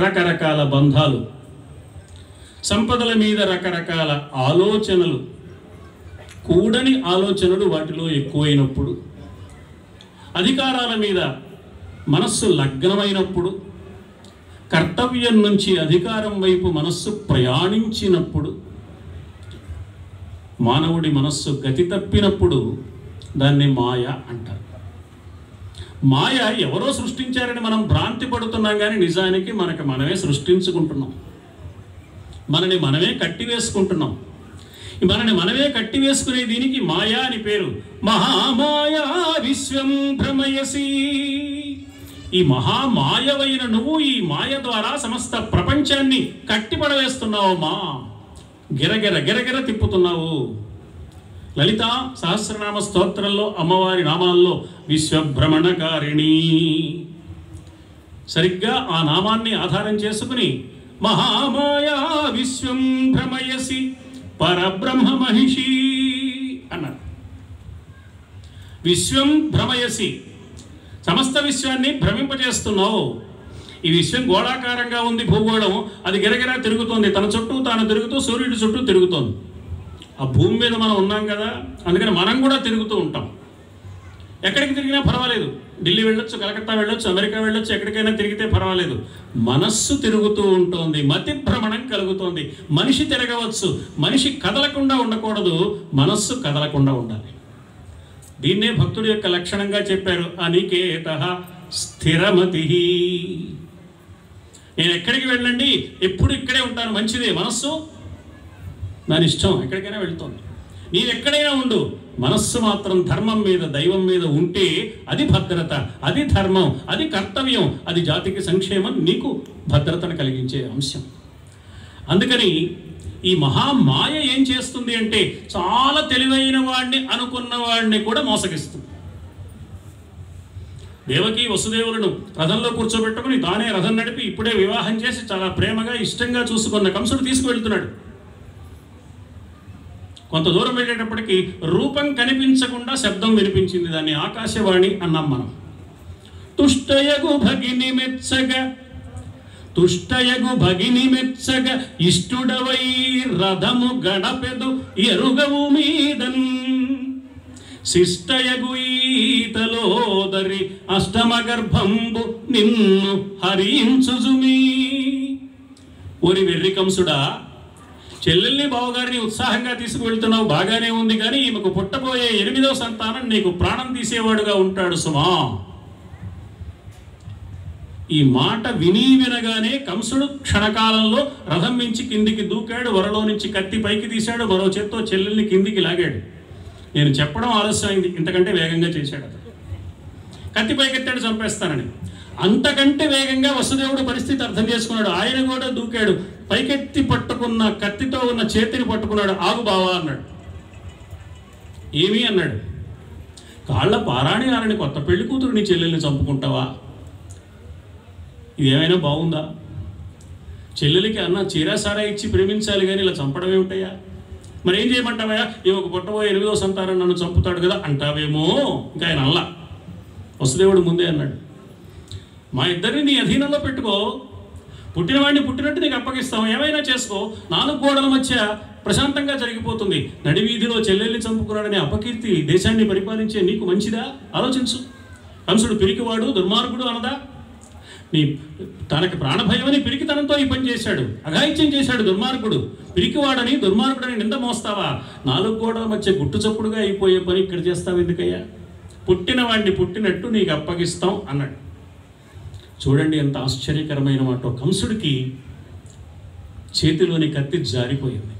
రకరకాల బంధాలు, సంపదల మీద రకరకాల ఆలోచనలు, కూడని ఆలోచనలు వాటిలో ఎక్కువైనప్పుడు, అధికారాల మీద మనస్సు లగ్నమైనప్పుడు, కర్తవ్యం నుంచి అధికారం వైపు మనస్సు ప్రయాణించినప్పుడు, మానవుడి మనస్సు గతి తప్పినప్పుడు దాన్ని మాయ అంటారు. మాయ ఎవరో సృష్టించారని మనం భ్రాంతి పడుతున్నాం, కానీ నిజానికి మనమే సృష్టించుకుంటున్నాం. మనని మనమే కట్టివేసుకుంటున్నాం. మనని మనమే కట్టివేసుకునే దీనికి మాయా అని పేరు. మహామాయా విశ్వం భ్రమయసి. ఈ మహామాయవైన నువ్వు ఈ మాయ ద్వారా సమస్త ప్రపంచాన్ని కట్టిపడవేస్తున్నావు. గిరగిర గిరగిర తిప్పుతున్నావు. లలితా సహస్రనామ స్తోత్రంలో అమ్మవారి నామాల్లో విశ్వభ్రమణకారిణి, సరిగ్గా ఆ నామాన్ని ఆధారం చేసుకుని మహామాయా విశ్వం భ్రమయసి పరబ్రహ్మ మహిషి అన్నారు. విశ్వం భ్రమయసి, సమస్త విశ్వాన్ని భ్రమింపజేస్తున్నావు. ఈ విశ్వం గోళాకారంగా ఉంది, భూగోళం, అది గిరగిరా తిరుగుతోంది, తన చుట్టూ తాను తిరుగుతూ సూర్యుడి చుట్టూ తిరుగుతోంది. ఆ భూమి మీద మనం ఉన్నాం కదా, అందుకని మనం కూడా తిరుగుతూ ఉంటాం. ఎక్కడికి తిరిగినా పర్వాలేదు, ఢిల్లీ వెళ్ళొచ్చు, కలకత్తా వెళ్ళొచ్చు, అమెరికా వెళ్ళొచ్చు, ఎక్కడికైనా తిరిగితే పర్వాలేదు. మనస్సు తిరుగుతూ ఉంటుంది, మతి భ్రమణం కలుగుతోంది. మనిషి తిరగవచ్చు, మనిషి కదలకుండా ఉండకూడదు, మనస్సు కదలకుండా ఉండాలి. దీన్నే భక్తుడి యొక్క లక్షణంగా చెప్పారు, అనికేతః స్థిరమతి. నేను ఎక్కడికి వెళ్ళండి, ఎప్పుడు ఇక్కడే ఉంటాను, మంచిదే. మనస్సు దాని ఇష్టం, ఎక్కడికైనా వెళ్తుంది. నీవు ఎక్కడైనా ఉండు, మనస్సు మాత్రం ధర్మం మీద, దైవం మీద ఉంటే అది భద్రత, అది ధర్మం, అది కర్తవ్యం, అది జాతికి సంక్షేమం, నీకు భద్రతను కలిగించే అంశం. అందుకని ఈ మహామాయ ఏం చేస్తుంది అంటే చాలా తెలివైన వాడిని అనుకున్న వాడిని కూడా మోసగిస్తుంది. దేవకి వసుదేవులను రథంలో కూర్చోబెట్టుకుని తానే రథం నడిపి ఇప్పుడే వివాహం చేసి చాలా ప్రేమగా ఇష్టంగా చూసుకున్న కంసుడు తీసుకువెళ్తున్నాడు. కొంత దూరం వెళ్ళేటప్పటికి రూపం కనిపించకుండా శబ్దం వినిపించింది. దాన్ని ఆకాశవాణి అన్నాం మనం. తుష్టయగు భగిని మెచ్చగ ఇష్టుడవై రథము గడపెదు ఎరుగవు మీదన్ శిష్టయగు ఈతలోదరి అష్టమ గర్భంబు నిన్ను హరించుజుమీ. ఓరి వెర్రి కంసుడా, చెల్లెల్ని బావగారిని ఉత్సాహంగా తీసుకువెళ్తున్నావు, బాగానే ఉంది, కానీ ఈమెకు పుట్టబోయే 8వ సంతానం నీకు ప్రాణం తీసేవాడుగా ఉంటాడు సుమా. ఈ మాట వినగానే కంసుడు క్షణకాలంలో రథం మించి కిందికి దూకాడు, వరలో నుంచి కత్తి పైకి తీశాడు, మరో చేత్తో చెల్లెల్ని కిందికి లాగాడు. నేను చెప్పడం ఆలస్యమైంది, ఇంతకంటే వేగంగా చేశాడు. అతను కత్తి పైకెత్తాడు చంపేస్తానని. అంతకంటే వేగంగా వసుదేవుడు పరిస్థితి అర్థం చేసుకున్నాడు. ఆయన కూడా దూకాడు, పైకెత్తి పట్టుకున్న కత్తితో ఉన్న చేతిని పట్టుకున్నాడు. ఆగు బావా అన్నాడు. ఏమి అన్నాడు? కాళ్ళ పారాణి ఆరని కొత్త పెళ్లి కూతురు నీ చెల్లెల్ని చంపుకుంటావా? ఇదేమైనా బాగుందా? చెల్లెలికి అన్న చీరాసారా ఇచ్చి ప్రేమించాలి, కానీ ఇలా చంపడం ఏమిటయ్యా? మరి ఏం చేయమంటావయ్యా? ఒక పుట్టబోయే 8వ సంతానం నన్ను చంపుతాడు కదా అంటావేమో. ఇంకా ఆయన అల్లా వసుదేవుడు ముందే అన్నాడు, మా ఇద్దరిని నీ అధీనంలో పెట్టుకో, పుట్టినవాడిని పుట్టినట్టు నీకు అప్పగిస్తాం, ఏమైనా చేసుకో, 4 గోడల మధ్య ప్రశాంతంగా జరిగిపోతుంది. నడివీధిలో చెల్లెల్ని చంపుకున్నాడనే అపకీర్తి దేశాన్ని పరిపాలించే నీకు మంచిదా? ఆలోచించు. కంసుడు పిరికివాడు, దుర్మార్గుడు అనదా? తనకి ప్రాణభయమని పిరికితనంతో ఈ పని చేశాడు, అఘాయిత్యం చేశాడు. దుర్మార్గుడు, పిరికివాడని, దుర్మార్గుడని నింద మోస్తావా? 4 గోడల మధ్య గుట్టు చప్పుడుగా అయిపోయే పని ఇక్కడ చేస్తావు ఎందుకయ్యా? పుట్టినవాడిని పుట్టినట్టు నీకు అప్పగిస్తాం అన్నాడు. చూడండి ఎంత ఆశ్చర్యకరమైన మాట. కంసుడికి చేతిలోని కత్తి జారిపోయింది.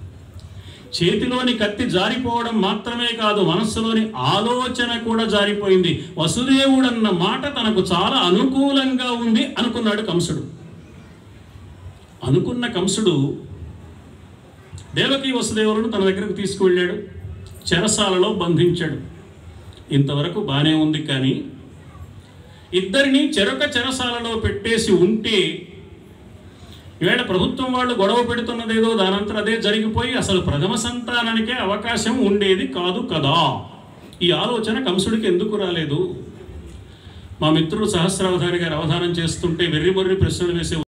చేతిలోని కత్తి జారిపోవడం మాత్రమే కాదు, మనస్సులోని ఆలోచన కూడా జారిపోయింది. వసుదేవుడన్న మాట తనకు చాలా అనుకూలంగా ఉంది అనుకున్నాడు కంసుడు. అనుకున్న కంసుడు దేవకి వసుదేవులను తన దగ్గరకు తీసుకువెళ్ళాడు, చెరసాలలో బంధించాడు. ఇంతవరకు బాగానే ఉంది, కానీ ఇద్దరిని చెరొక చెరసాలలో పెట్టేసి ఉంటే ఈవేళ ప్రభుత్వం వాళ్ళు గొడవ పెడుతున్నదేదో దానంతరం అదే జరిగిపోయి అసలు ప్రథమ సంతానానికే అవకాశం ఉండేది కాదు కదా. ఈ ఆలోచన కంసుడికి ఎందుకు రాలేదు? మా మిత్రుడు సహస్రావధాని గారు అవధానం చేస్తుంటే వెర్రి ప్రశ్నలు వేసే